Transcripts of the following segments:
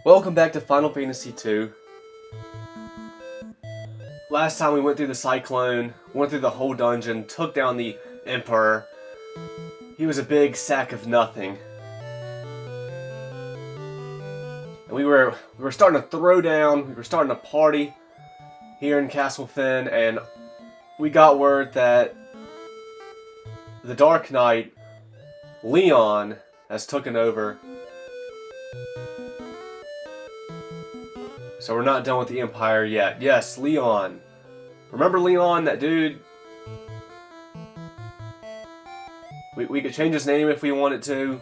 Welcome back to Final Fantasy II. Last time we went through the Cyclone, went through the whole dungeon, took down the Emperor. He was a big sack of nothing. And we were starting to throw down, we were starting to party here in Castle Finn, and we got word that the Dark Knight, Leon, has taken over. So we're not done with the Empire yet. Yes, Leon. Remember Leon, that dude? We could change his name if we wanted to.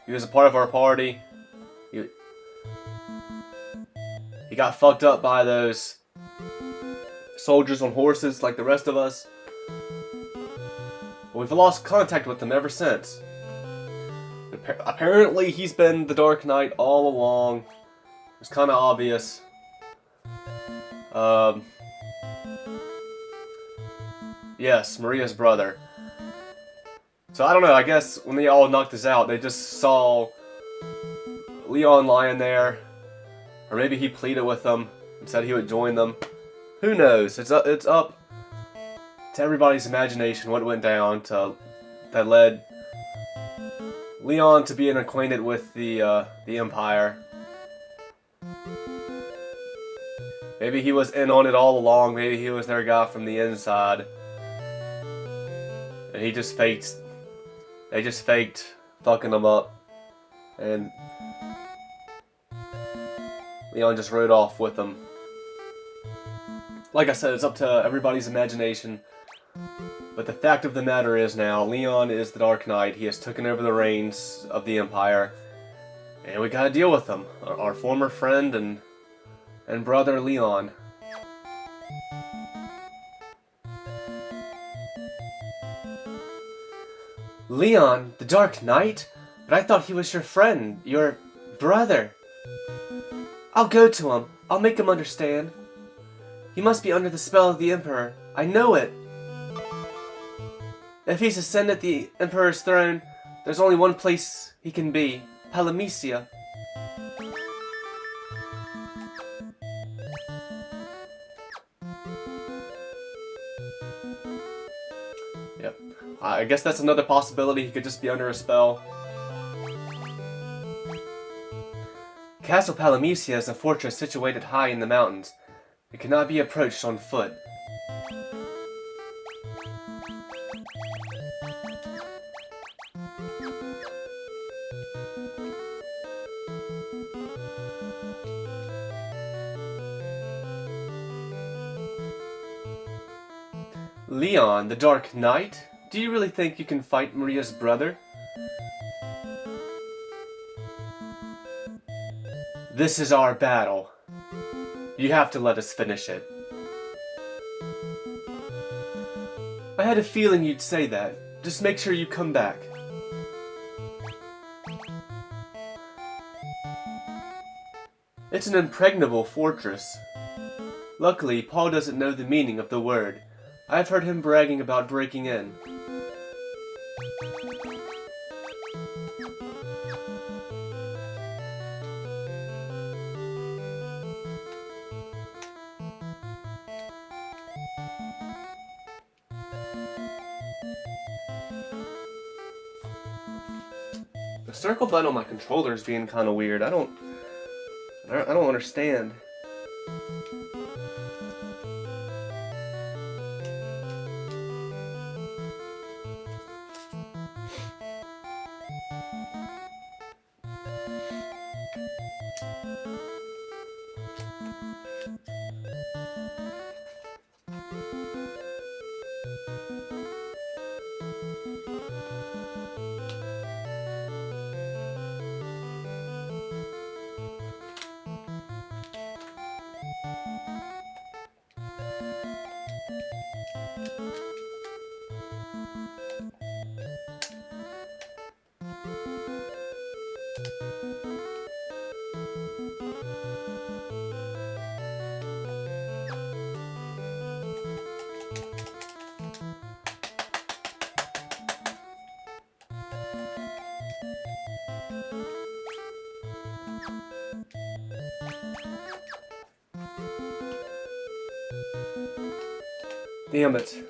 He was a part of our party. He got fucked up by those soldiers on horses like the rest of us. But we've lost contact with him ever since. Apparently he's been the Dark Knight all along. It's kind of obvious. Yes, Maria's brother. So I don't know, I guess when they all knocked us out, they just saw Leon lying there. Or maybe he pleaded with them and said he would join them. Who knows? It's up to everybody's imagination what went down that led Leon to being acquainted with the Empire. Maybe he was in on it all along. Maybe he was their guy from the inside. And he just faked. They just faked fucking him up. And Leon just rode off with them. Like I said, it's up to everybody's imagination. But the fact of the matter is now, Leon is the Dark Knight. He has taken over the reins of the Empire. And we gotta deal with him. Our former friend and brother Leon. Leon, the Dark Knight? But I thought he was your friend, your brother. I'll go to him. I'll make him understand. He must be under the spell of the Emperor. I know it. If he's ascended the Emperor's throne, there's only one place he can be. Palamecia. Yep. I guess that's another possibility. He could just be under a spell. Castle Palamecia is a fortress situated high in the mountains. It cannot be approached on foot. Leon, the Dark Knight? Do you really think you can fight Maria's brother? This is our battle. You have to let us finish it. I had a feeling you'd say that. Just make sure you come back. It's an impregnable fortress. Luckily, Paul doesn't know the meaning of the word. I've heard him bragging about breaking in. The circle button on my controller is being kind of weird. I don't understand. Damn it.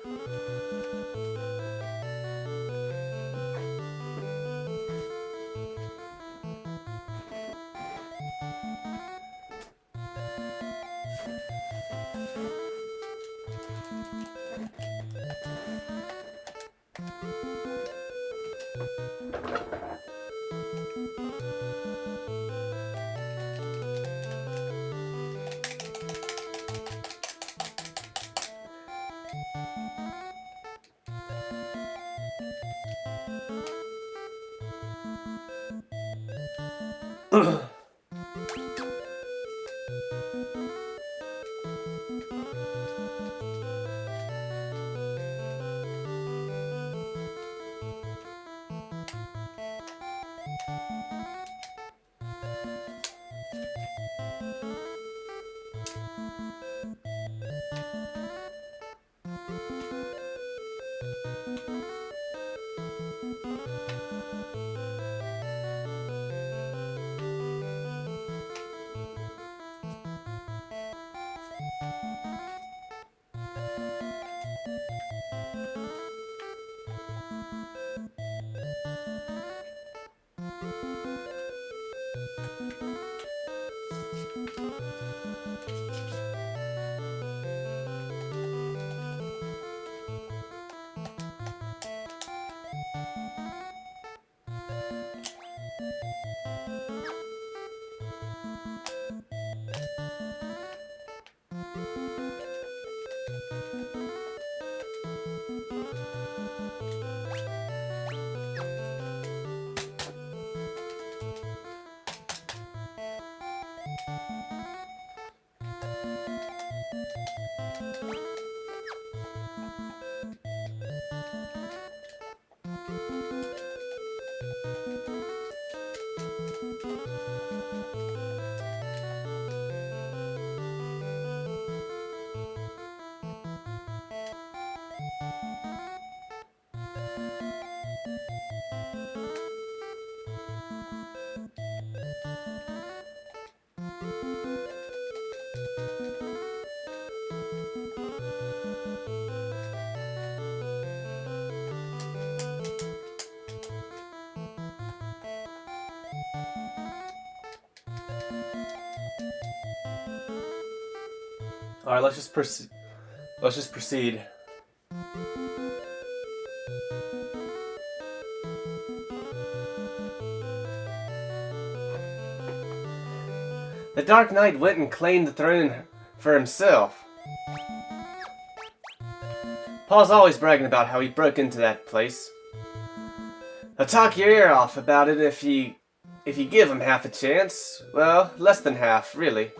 Alright, let's just proceed. Let's just proceed. The Dark Knight went and claimed the throne for himself. Paul's always bragging about how he broke into that place. He'll talk your ear off about it if you give him half a chance. Well, less than half, really.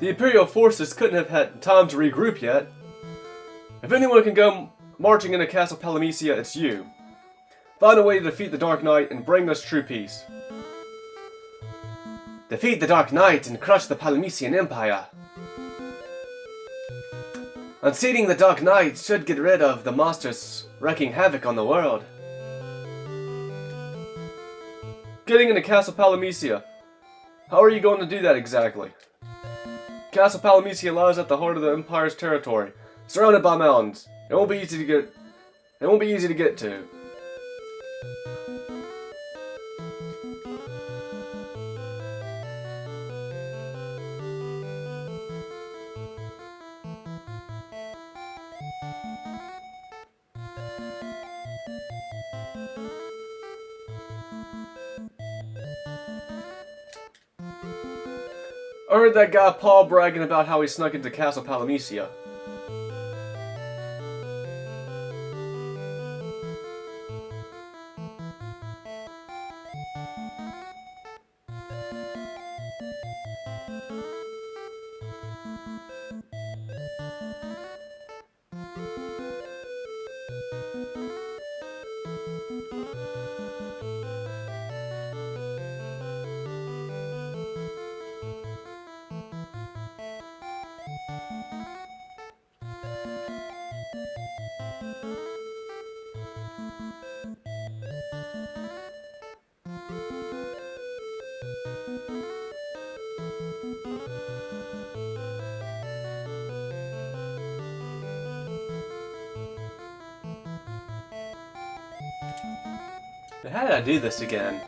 The Imperial forces couldn't have had time to regroup yet. If anyone can go marching into Castle Palamecia, it's you. Find a way to defeat the Dark Knight and bring us true peace. Defeat the Dark Knight and crush the Palamecian Empire. Unseating the Dark Knight should get rid of the monsters wreaking havoc on the world. Getting into Castle Palamecia. How are you going to do that exactly? Castle Palamecia lies at the heart of the Empire's territory, surrounded by mountains. It won't be easy to get to. I heard that guy Paul bragging about how he snuck into Castle Palamecia. How did I do this again?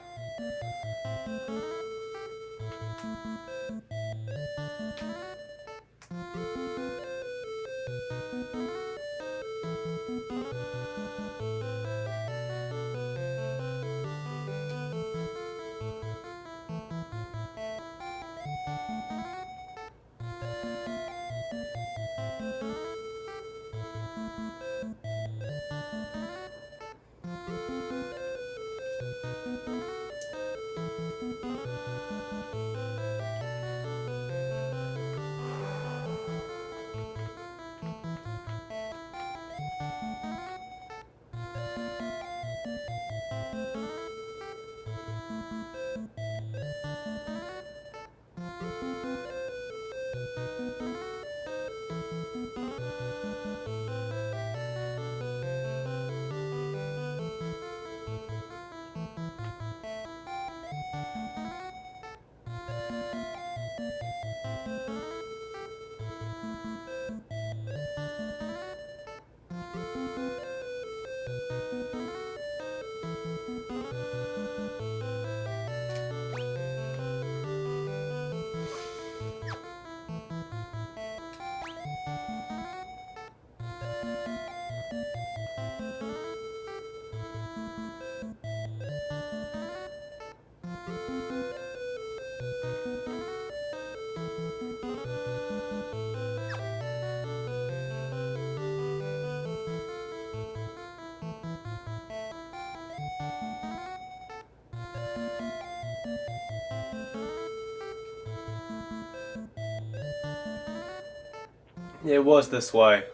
It was this way.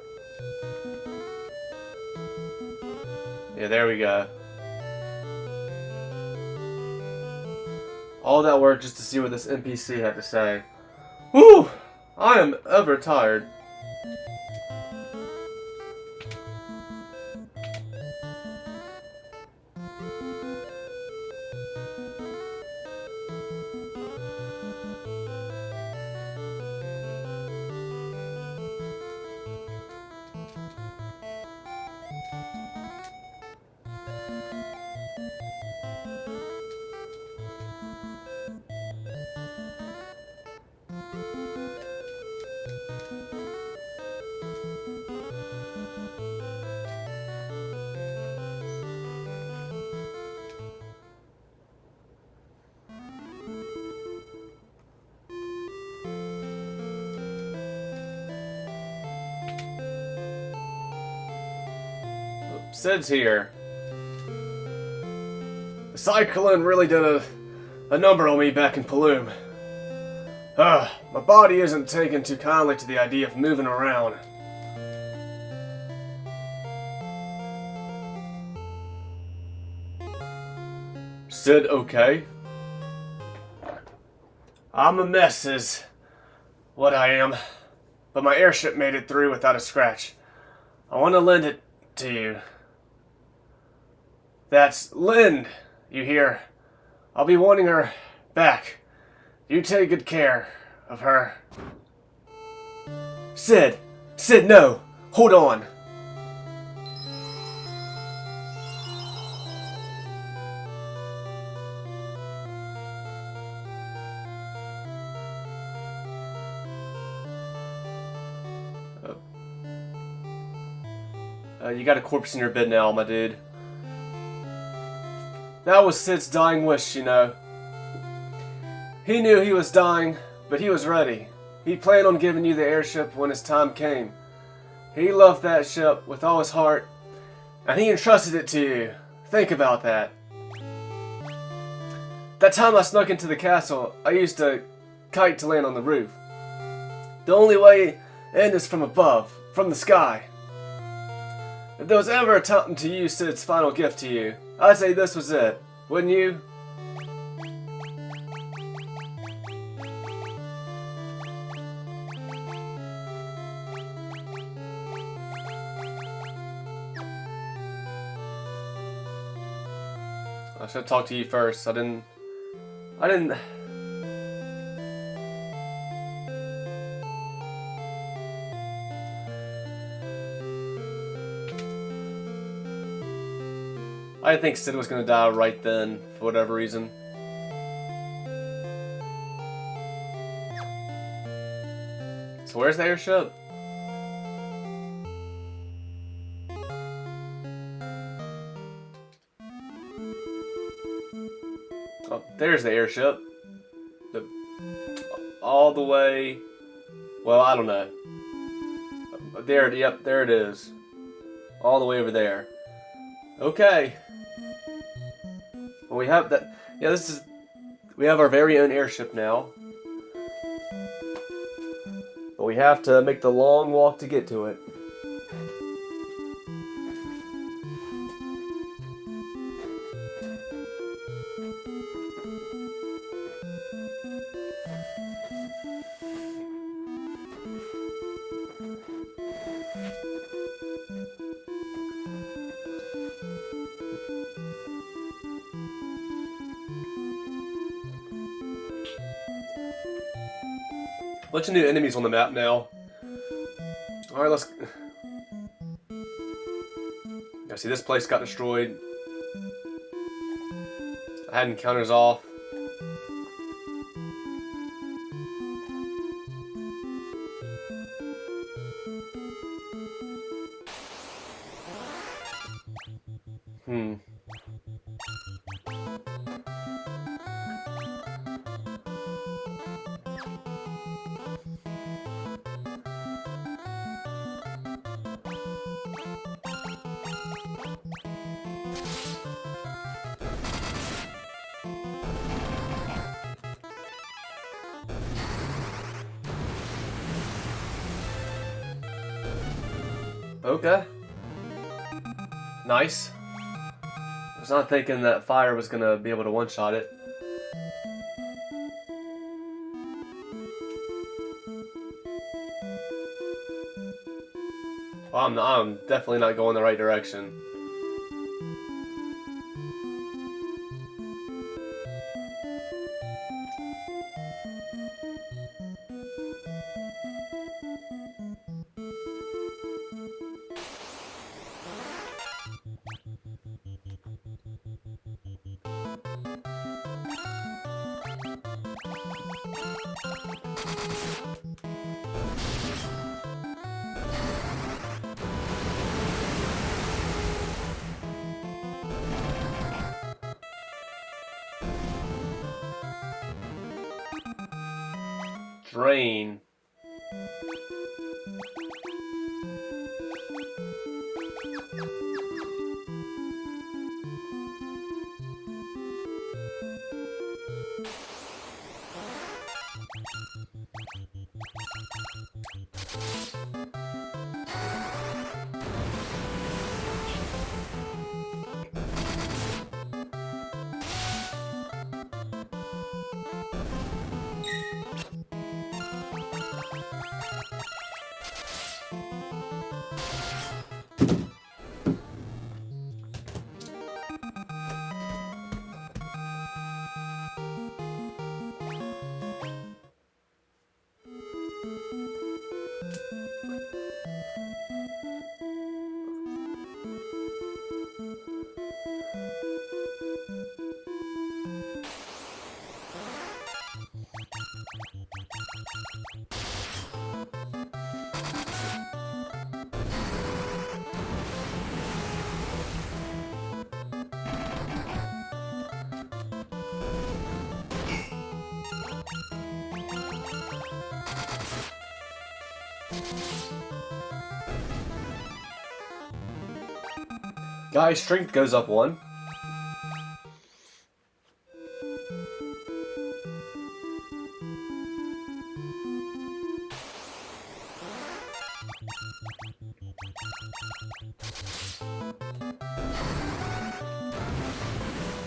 Yeah, there we go. All that work just to see what this NPC had to say. Whew! I am overtired. Sid's here. The cyclone really did a number on me back in Paloom. My body isn't taking too kindly to the idea of moving around. Sid, okay? I'm a mess is what I am, but my airship made it through without a scratch. I want to lend it to you. That's Lind, you hear? I'll be wanting her back. You take good care of her. Sid! Sid, no! Hold on! You got a corpse in your bed now, my dude. That was Sid's dying wish, you know. He knew he was dying, but he was ready. He planned on giving you the airship when his time came. He loved that ship with all his heart, and he entrusted it to you. Think about that. That time I snuck into the castle, I used a kite to land on the roof. The only way in is from above, from the sky. If there was ever a time to use Sid's final gift to you, I'd say this was it, wouldn't you? I should talk to you first. I didn't. I didn't think Sid was gonna die right then, for whatever reason. So where's the airship? Oh, there's the airship. All the way. Well, I don't know. There, yep, there it is. All the way over there. Okay. Well, we have that. Yeah, this is. We have our very own airship now. But we have to make the long walk to get to it. Bunch of new enemies on the map now. Alright, let's... Yeah, see, this place got destroyed. I had encounters off. Okay. Nice. I was not thinking that fire was gonna be able to one-shot it. Well, I'm definitely not going the right direction. Drain. Guy's strength goes up 1.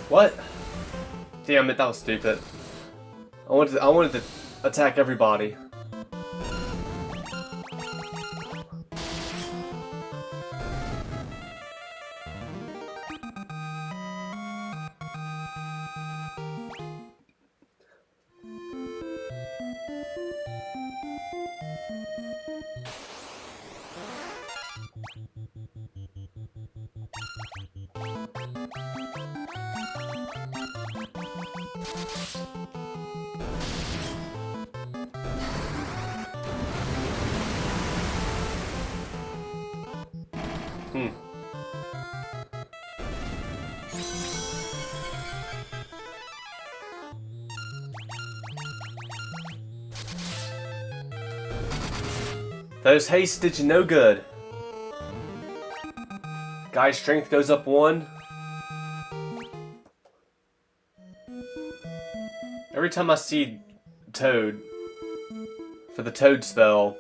What? Damn it, that was stupid. I wanted to attack everybody. Those haste did you no good. Guy's strength goes up 1. Every time I see Toad for the Toad spell,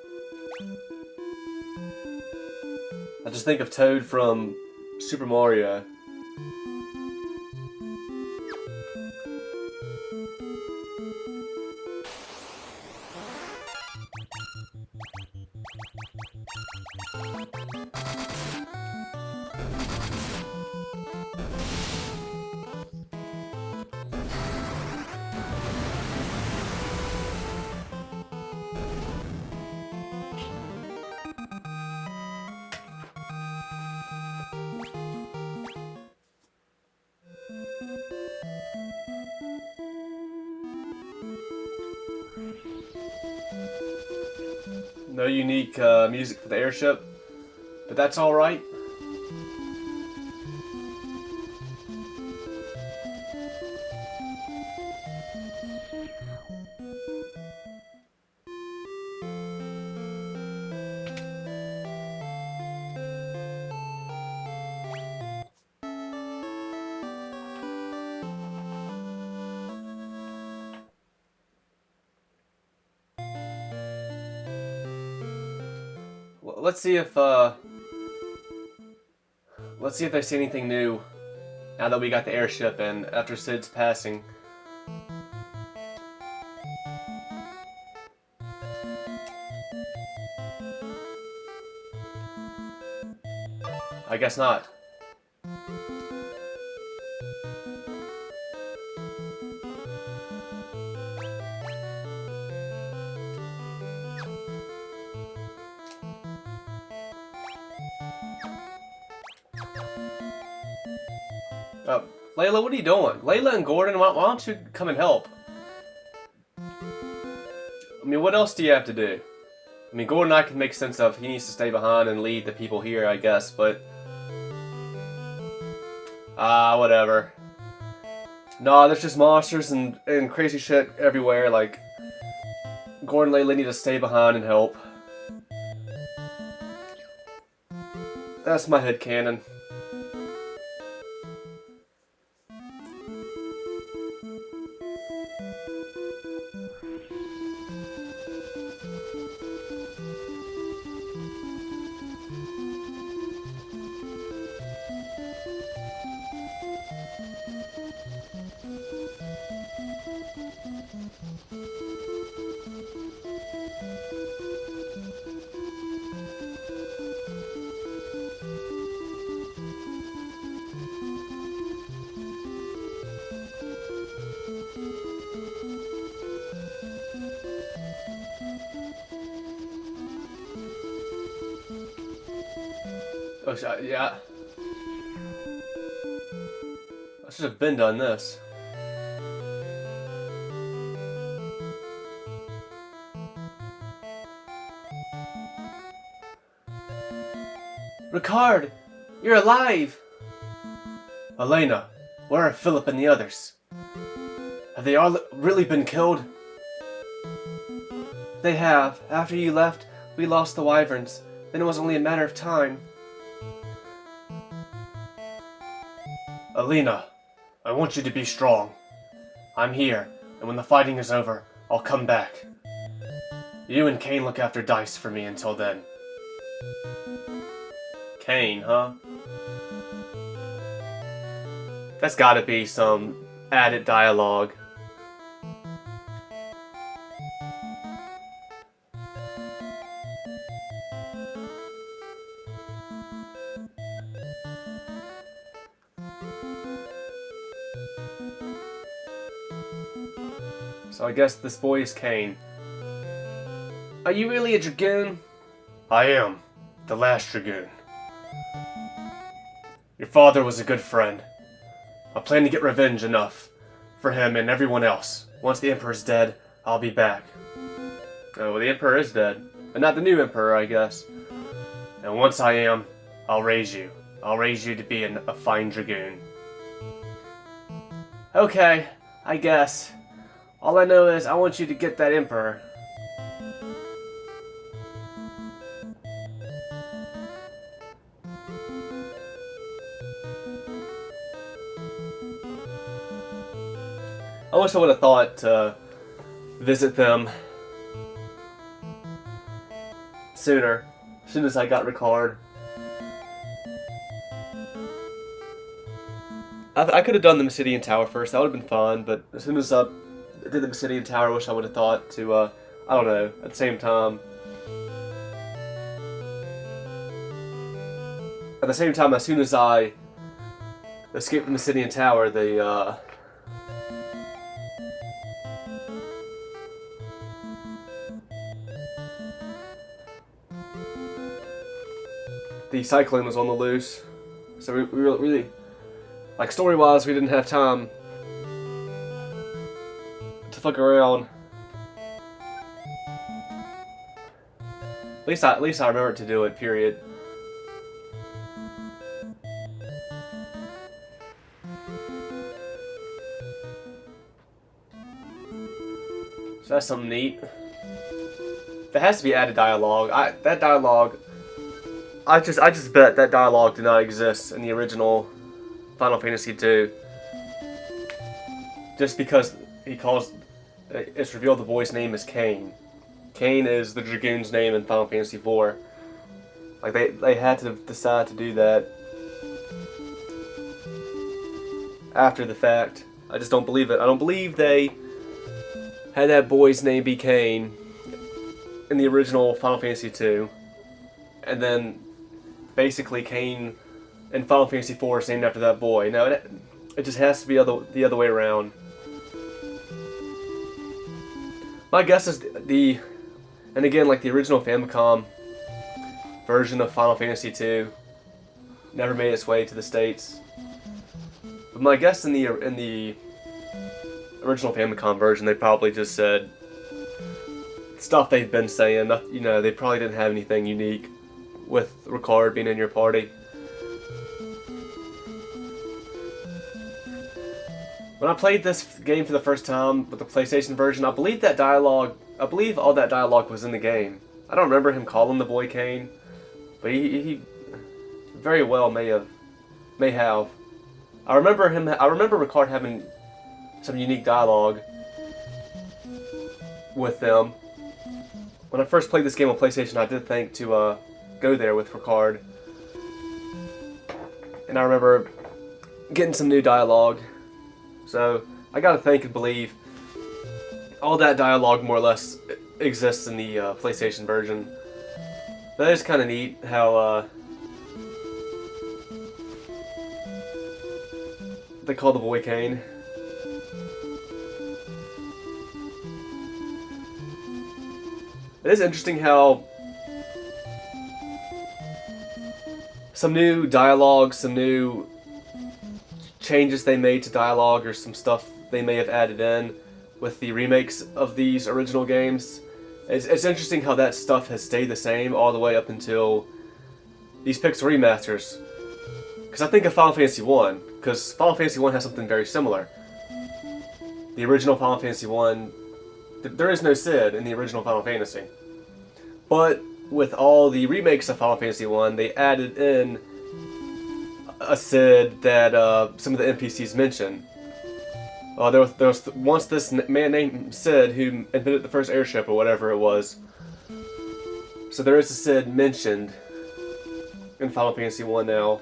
I just think of Toad from Super Mario. No unique music for the airship, but that's alright. Let's see if they see anything new now that we got the airship and after Sid's passing. I guess not. Layla, what are you doing? Layla and Gordon, why don't you come and help? I mean, what else do you have to do? I mean, Gordon I can make sense of. He needs to stay behind and lead the people here, I guess, but... whatever. Nah, there's just monsters and crazy shit everywhere, like... Gordon and Layla need to stay behind and help. That's my headcanon. Oh, yeah. I should have been done this. Ricard! You're alive! Elena, where are Philip and the others? Have they all really been killed? They have. After you left, we lost the wyverns. Then it was only a matter of time. Elena, I want you to be strong. I'm here, and when the fighting is over, I'll come back. You and Kane look after Dice for me until then. Kane, huh? That's gotta be some added dialogue. So I guess this boy is Kane. Are you really a Dragoon? I am. The last Dragoon. Your father was a good friend. I plan to get revenge enough for him and everyone else. Once the Emperor's dead, I'll be back. Oh, well, the Emperor is dead. But not the new Emperor, I guess. And once I am, I'll raise you. I'll raise you to be a fine dragoon. Okay, I guess. All I know is I want you to get that Emperor. I wish I would have thought to visit them sooner, as soon as I got Ricard. I could have done the Obsidian Tower first, that would have been fun, but as soon as I did the Obsidian Tower, I wish I would have thought to, I don't know, at the same time. At the same time, as soon as I escaped the Obsidian Tower, the Cyclone was on the loose, so we really, like, story-wise, we didn't have time to fuck around. At least I remember to do it. Period. So that's something neat. There has to be added dialogue. That dialogue. I just bet that dialogue did not exist in the original Final Fantasy II. Just because it's revealed the boy's name is Kain. Kain is the Dragoon's name in Final Fantasy IV. Like, they had to decide to do that after the fact. I just don't believe it. I don't believe they had that boy's name be Kain in the original Final Fantasy II. And then basically Kain in Final Fantasy IV is named after that boy. No, it just has to be the other way around. My guess is and again, like, the original Famicom version of Final Fantasy II never made its way to the States. But my guess in the original Famicom version, they probably just said stuff they've been saying. You know, they probably didn't have anything unique with Ricard being in your party. When I played this game for the first time with the PlayStation version, I believe all that dialogue was in the game. I don't remember him calling the boy Kain, but he very well may have. I remember Ricard having some unique dialogue with them. When I first played this game on PlayStation, I did think to go there with Ricard. And I remember getting some new dialogue. So, I gotta think and believe all that dialogue more or less exists in the PlayStation version. That is kind of neat how they call the boy Kain. It is interesting how some new dialogue, some new changes they made to dialogue, or some stuff they may have added in with the remakes of these original games. It's interesting how that stuff has stayed the same all the way up until these Pixel Remasters. Because I think of Final Fantasy 1, because Final Fantasy 1 has something very similar. The original Final Fantasy 1, there is no Cid in the original Final Fantasy. But with all the remakes of Final Fantasy 1, they added in a Cid that some of the NPCs mention. There was once this man named Cid who invented the first airship or whatever it was. So there is a Cid mentioned in Final Fantasy 1 now.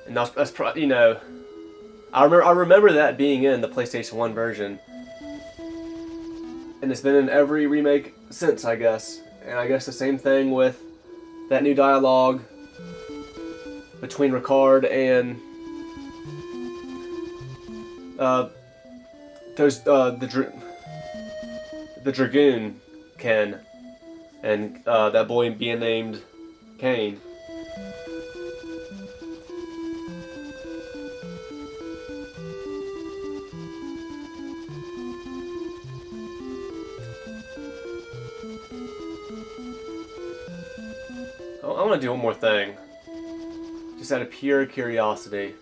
And that's probably, you know, I remember that being in the PlayStation 1 version. And it's been in every remake since, I guess. And I guess the same thing with that new dialogue between Ricard and the Dragoon Ken. and that boy being named Kane. I want to do one more thing, just out of pure curiosity.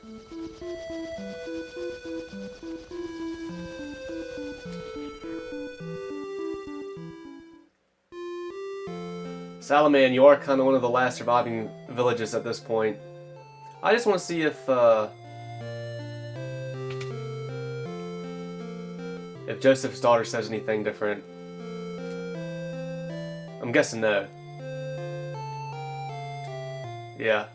Salaman, you are kind of one of the last surviving villages at this point. I just want to see if Joseph's daughter says anything different. I'm guessing no. Yeah.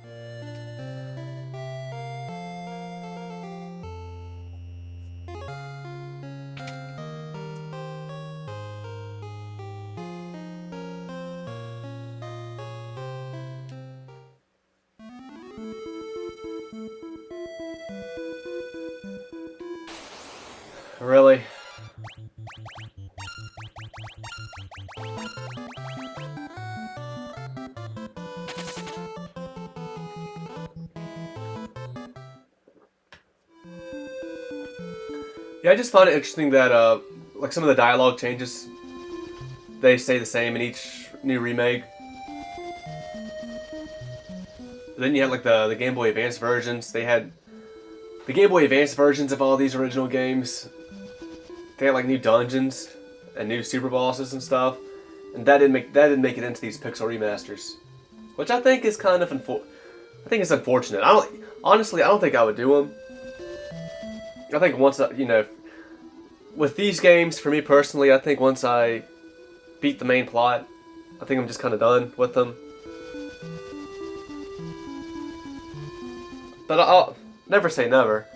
Really? Yeah, I just found it interesting that like some of the dialogue changes, they stay the same in each new remake. Then you had like the Game Boy Advance versions. They had the Game Boy Advance versions of all these original games. They had like new dungeons and new super bosses and stuff, and that didn't make it into these Pixel remasters, which I think is kind of I think it's unfortunate. I don't think I would do them. I think once with these games, for me personally, I think once I beat the main plot, I think I'm just kind of done with them. But I'll never say never.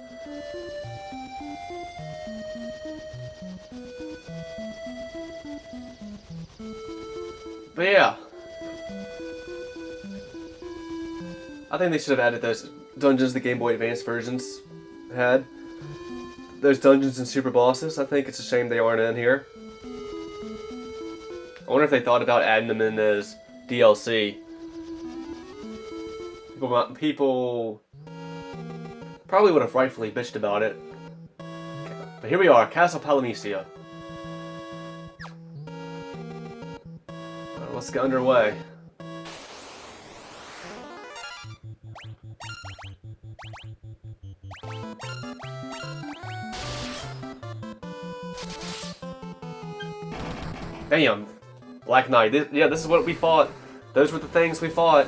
But yeah, I think they should have added those dungeons the Game Boy Advance versions had. Those dungeons and super bosses, I think it's a shame they aren't in here. I wonder if they thought about adding them in as DLC. People probably would have rightfully bitched about it. But here we are, Castle Palamecia. Let's get underway. Bam! Black Knight. This is what we fought. Those were the things we fought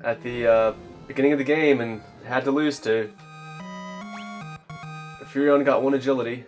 at the beginning of the game and had to lose to. Furion got 1 agility.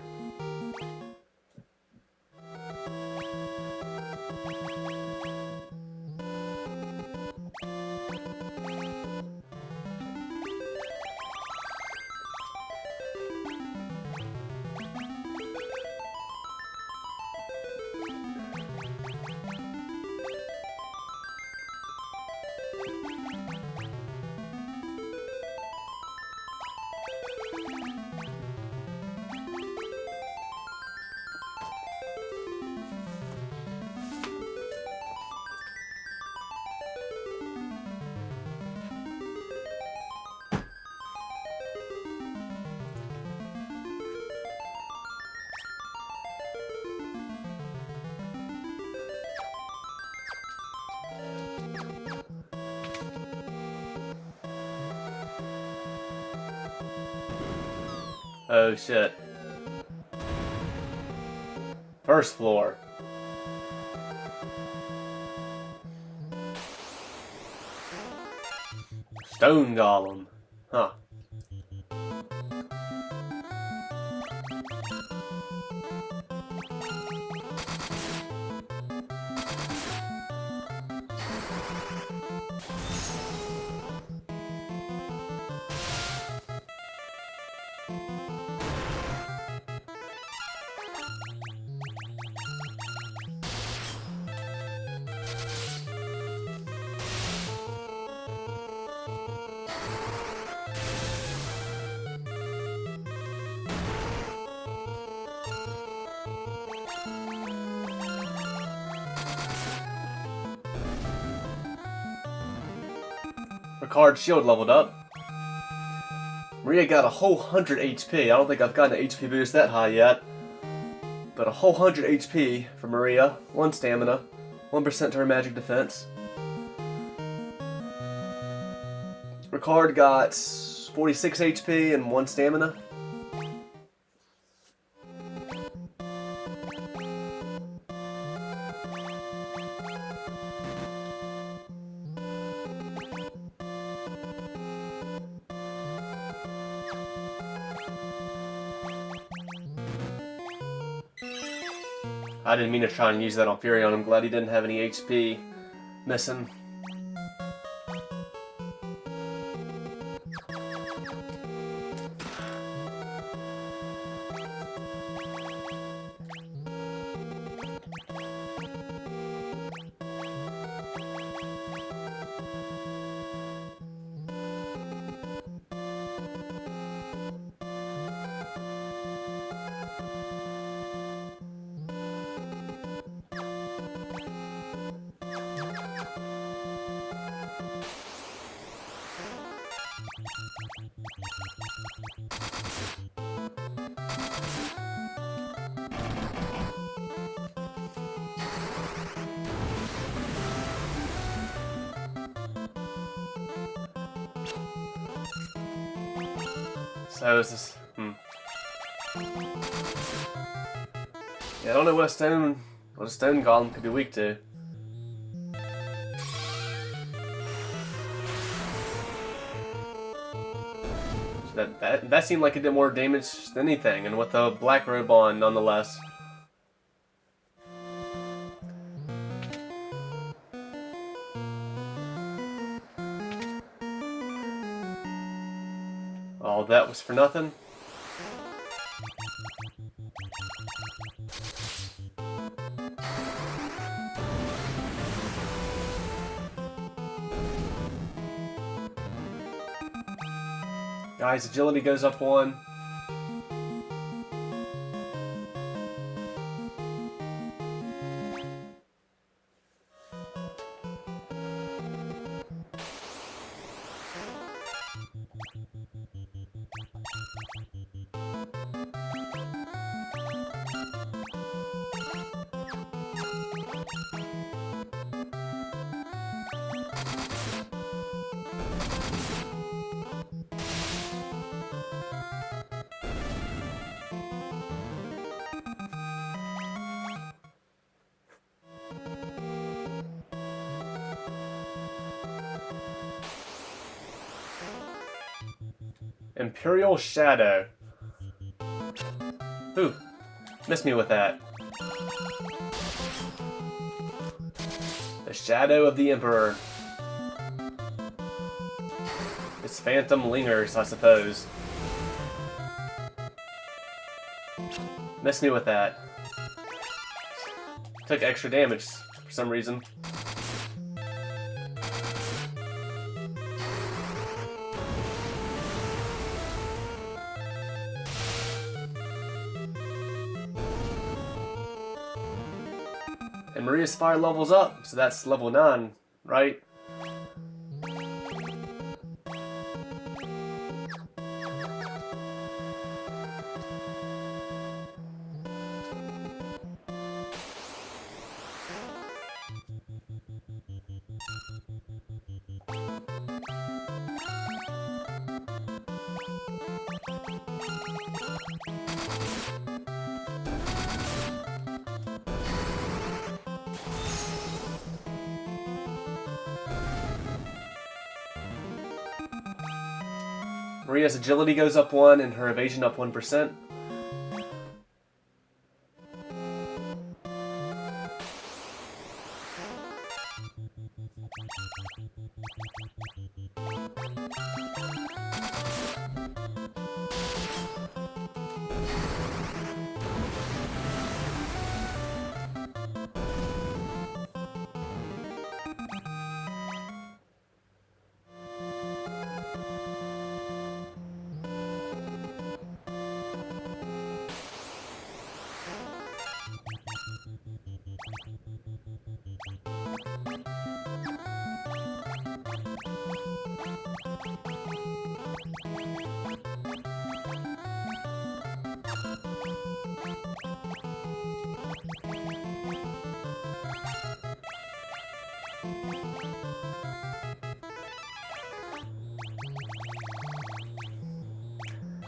Oh shit. First floor. Stone Golem. Huh. Ricard's shield leveled up. Maria got a whole 100 HP. I don't think I've gotten an HP boost that high yet. But a whole 100 HP for Maria. 1 stamina. 1% to her magic defense. Ricard got 46 HP and 1 stamina. I didn't mean to try and use that on Furion. I'm glad he didn't have any HP missing. So is this? Yeah, I don't know what a stone golem could be weak to. So that seemed like it did more damage than anything, and with the black robe on, nonetheless. All that was for nothing. Guys, agility goes up 1. Imperial Shadow. Ooh, missed me with that. The Shadow of the Emperor. Its phantom lingers, I suppose. Missed me with that. Took extra damage for some reason. And Maria's fire level's up, so that's level 9, right? Maria's agility goes up 1 and her evasion up 1%.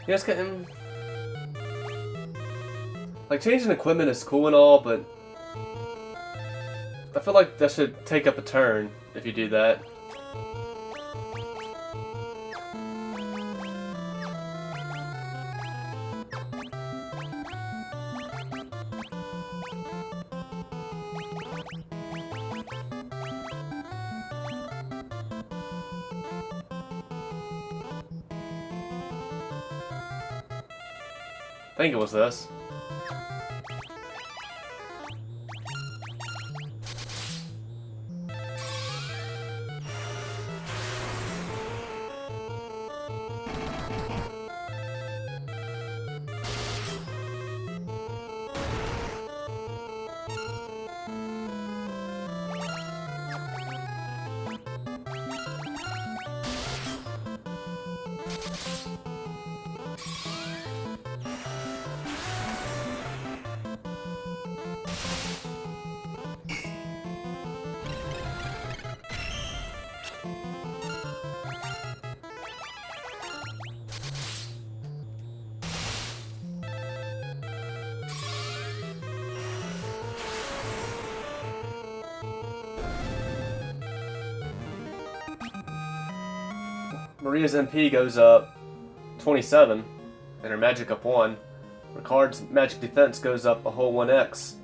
Yes, like changing equipment is cool and all, but I feel like that should take up a turn if you do that. I think it was this. Maria's MP goes up 27, and her magic up 1. Ricard's magic defense goes up a whole 1x.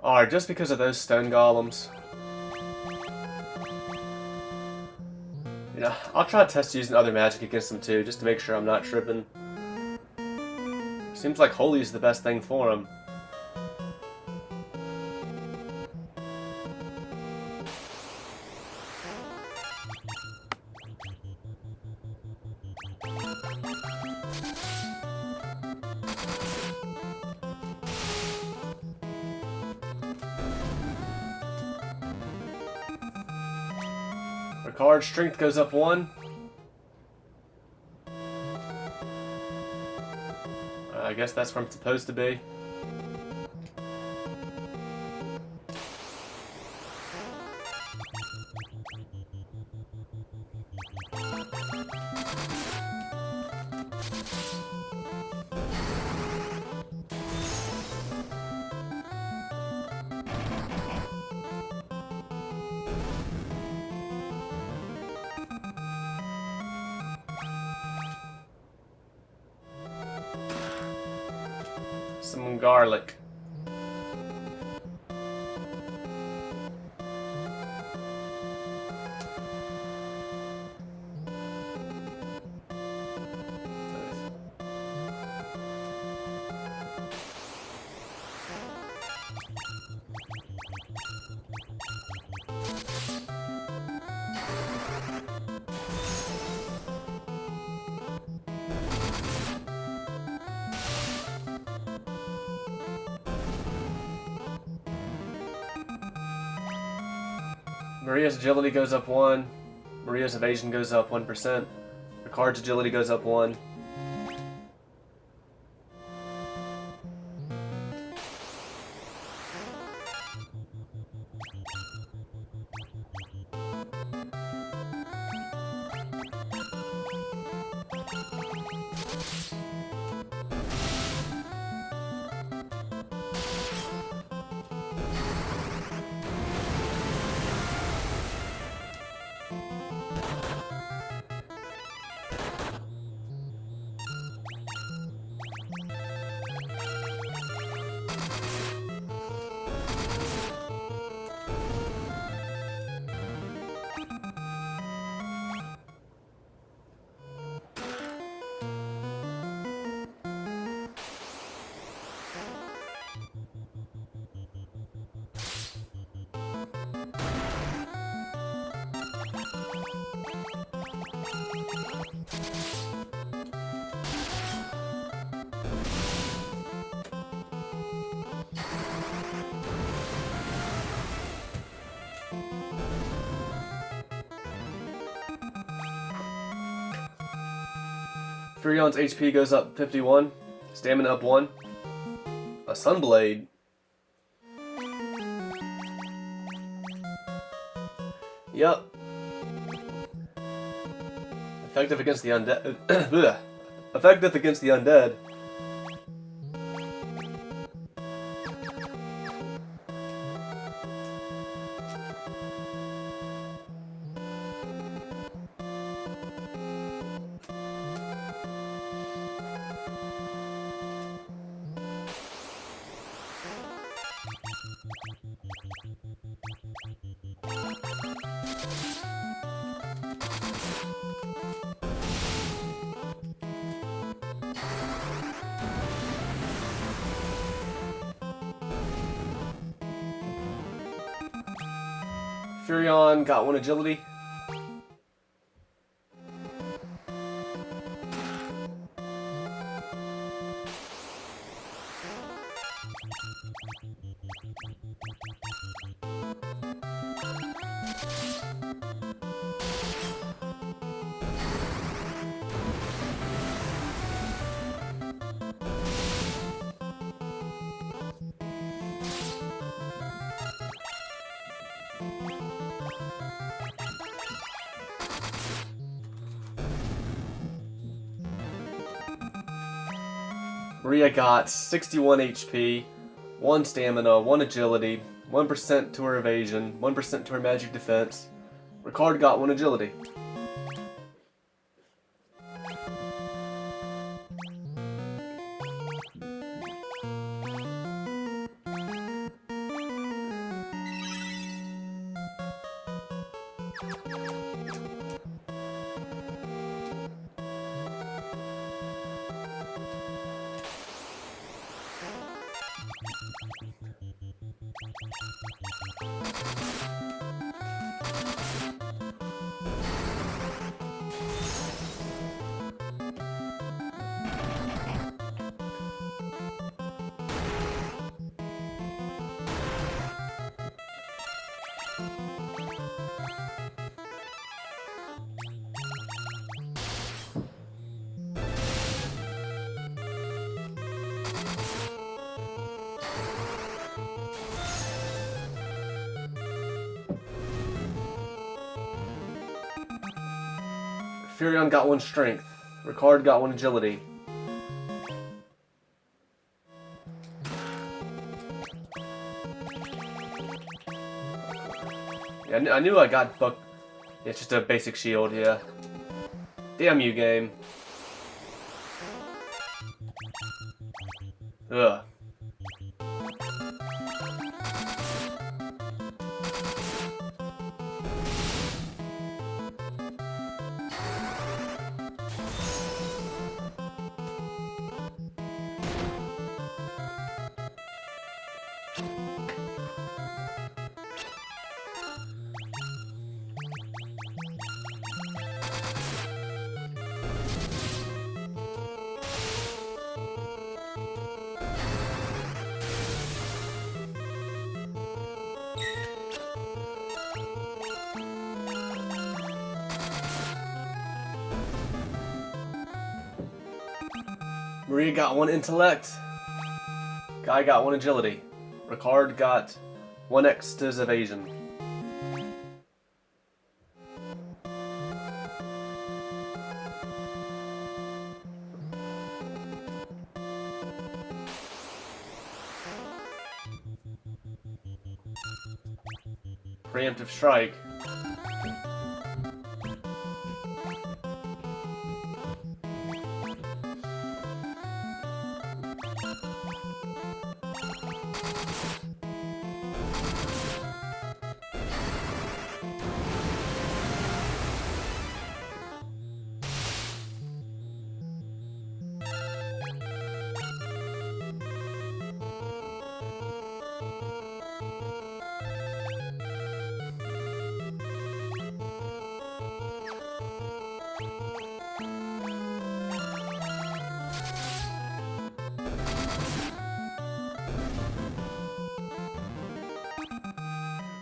Alright, just because of those stone golems. You know, I'll try to test using other magic against them too, just to make sure I'm not tripping. Seems like Holy is the best thing for him. Ricard's strength goes up 1. I guess that's where I'm supposed to be. Some garlic. Maria's agility goes up 1. Maria's evasion goes up 1%. Ricard's agility goes up 1. Furion's HP goes up 51. Stamina up 1. A Sunblade. Yup. Effective against the undead. effective against the undead. Furion got 1 agility. Maria got 61 HP, 1 stamina, 1 agility, 1% to her evasion, 1% to her magic defense. Ricard got 1 agility. Furion got 1 strength. Ricard got 1 agility. Yeah, I knew I got buck. Yeah, it's just a basic shield, yeah. Damn you, game. Ugh. Maria got 1 intellect. Guy got 1 agility. Ricard got 1x to his evasion. Preemptive strike.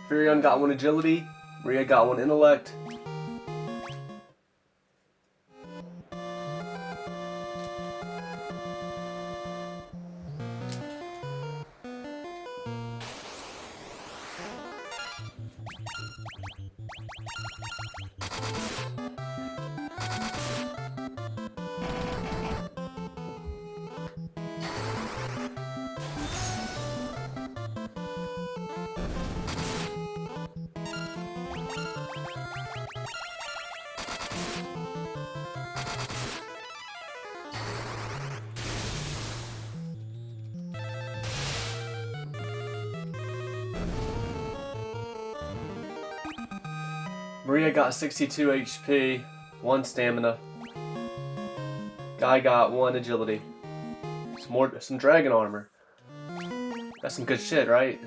Furion got 1 agility. Maria got 1 intellect. Maria got 62 HP, 1 stamina. Guy got 1 agility. Some dragon armor. That's some good shit, right?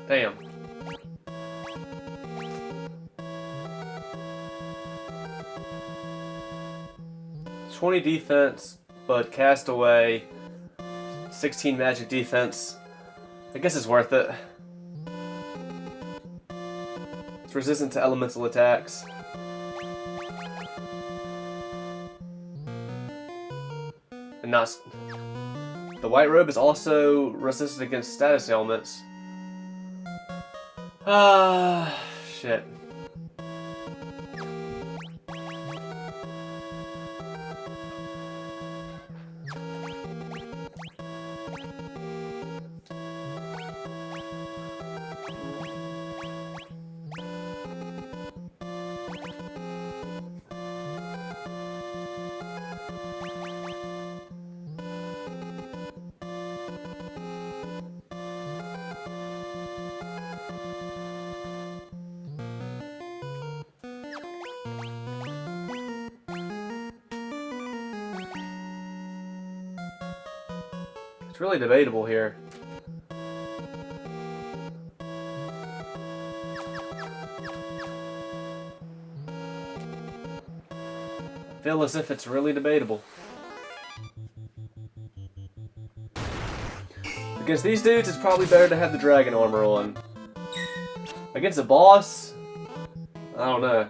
Damn. "20 defense, but Castaway, 16 magic defense. I guess it's worth it. It's resistant to elemental attacks. And not... The white robe is also resistant against status ailments. Ah, shit. It's really debatable here. I feel as if it's really debatable. Against these dudes, it's probably better to have the dragon armor on. Against a boss, I don't know.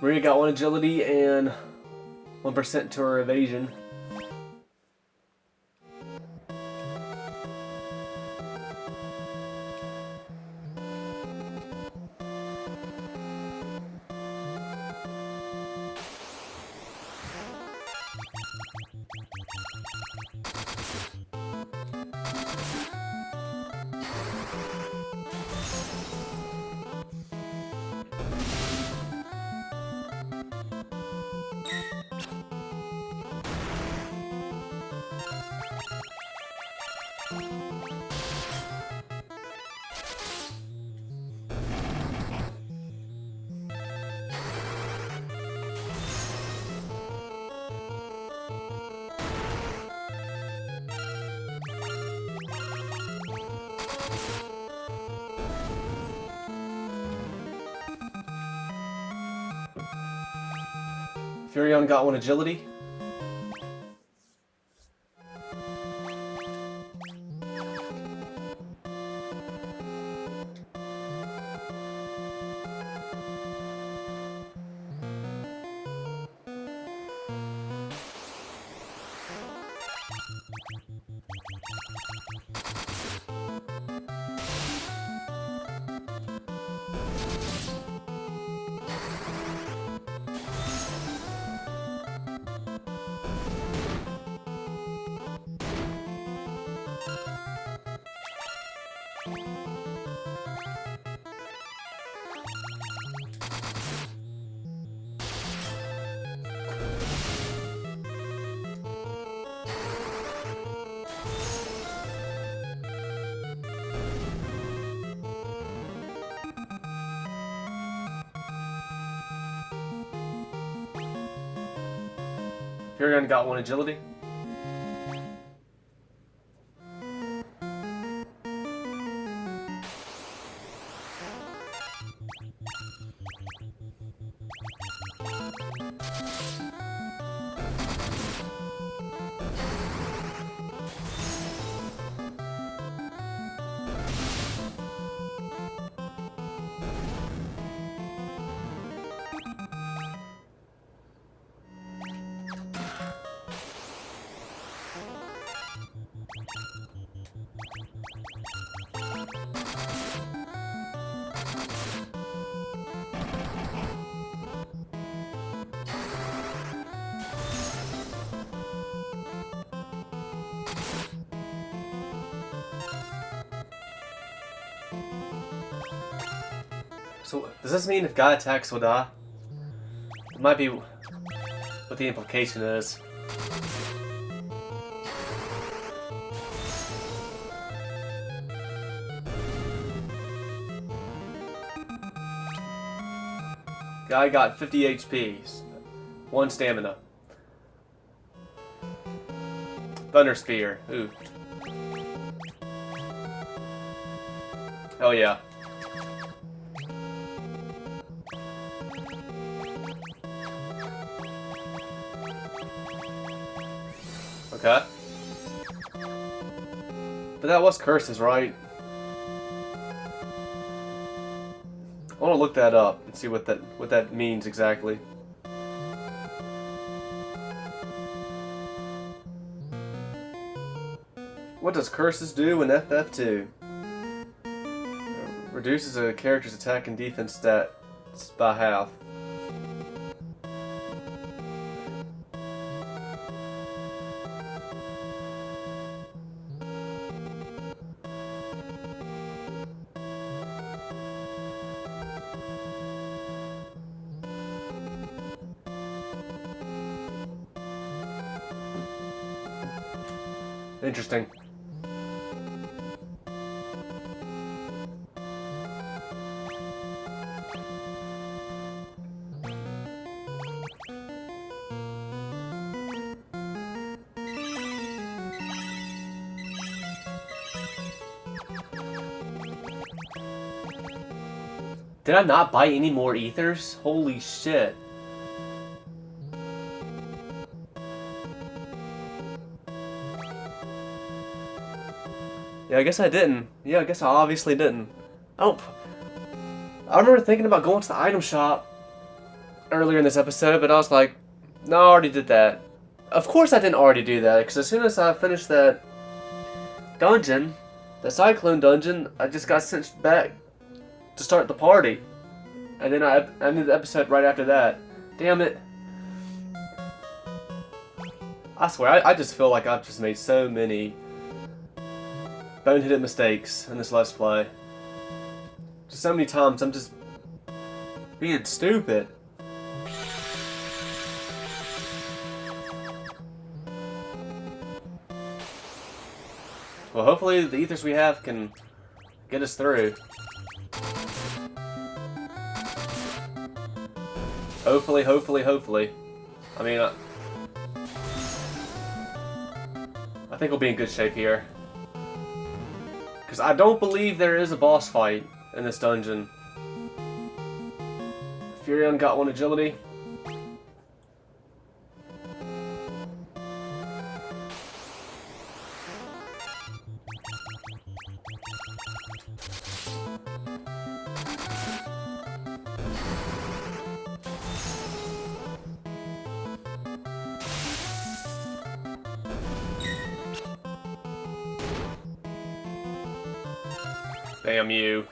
Maria got 1 agility and 1% to her evasion. Furion got 1 agility. Furion got 1 agility. So, does this mean if God attacks, he'll die? It might be what the implication is. Guy got 50 HP, 1 stamina. Thunder Spear, ooh. Oh yeah. Okay. But that was curses, right? I want to look that up and see what that means exactly. What does curses do in FF2? Reduces a character's attack and defense stats by half. Interesting. Did I not buy any more ethers? Holy shit. Yeah, I guess I didn't. Yeah, I guess I obviously didn't. I remember thinking about going to the item shop earlier in this episode, but I was like, no, I already did that. Of course I didn't already do that, because as soon as I finished that dungeon, the Cyclone dungeon, I just got sent back to start the party. And then I ended the episode right after that. Damn it. I swear, I just feel like I've just made so many boneheaded mistakes in this Let's Play. Just so many times I'm just being stupid. Well, hopefully the ethers we have can get us through. Hopefully, hopefully, hopefully. I mean, I think we'll be in good shape here. Because I don't believe there is a boss fight in this dungeon. Furion got 1 agility. Damn you.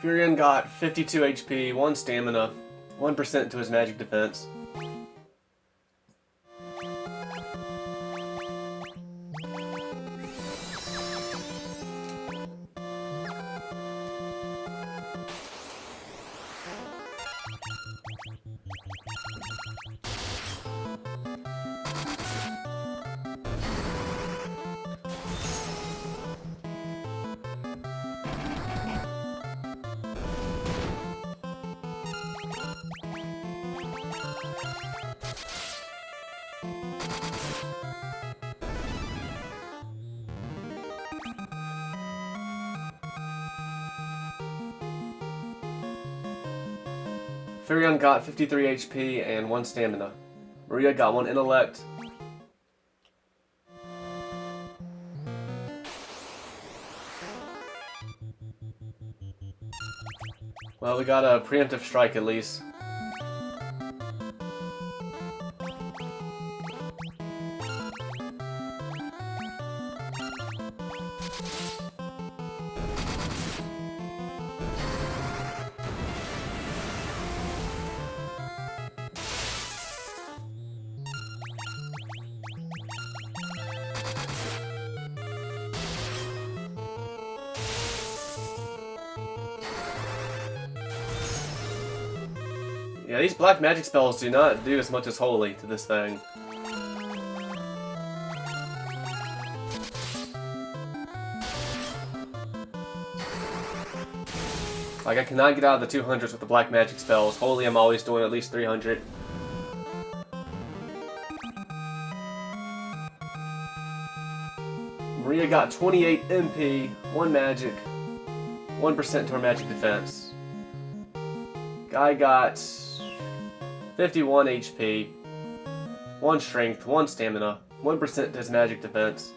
Furion got 52 HP, 1 stamina, 1% to his magic defense. Furion got 53 HP and 1 stamina. Maria got 1 intellect. Well, we got a preemptive strike at least. Yeah, these black magic spells do not do as much as Holy to this thing. Like, I cannot get out of the 200s with the black magic spells. Holy, I'm always doing at least 300. Maria got 28 MP, 1 magic, 1% to her magic defense. Guy got 51 HP, 1 strength, 1 stamina, 1% to his magic defense.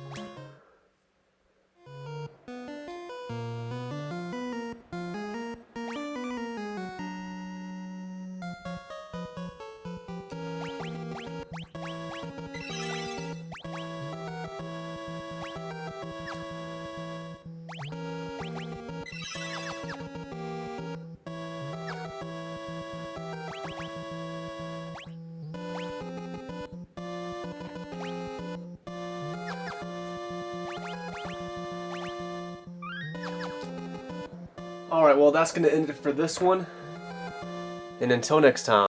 Alright, well that's going to end it for this one. And until next time.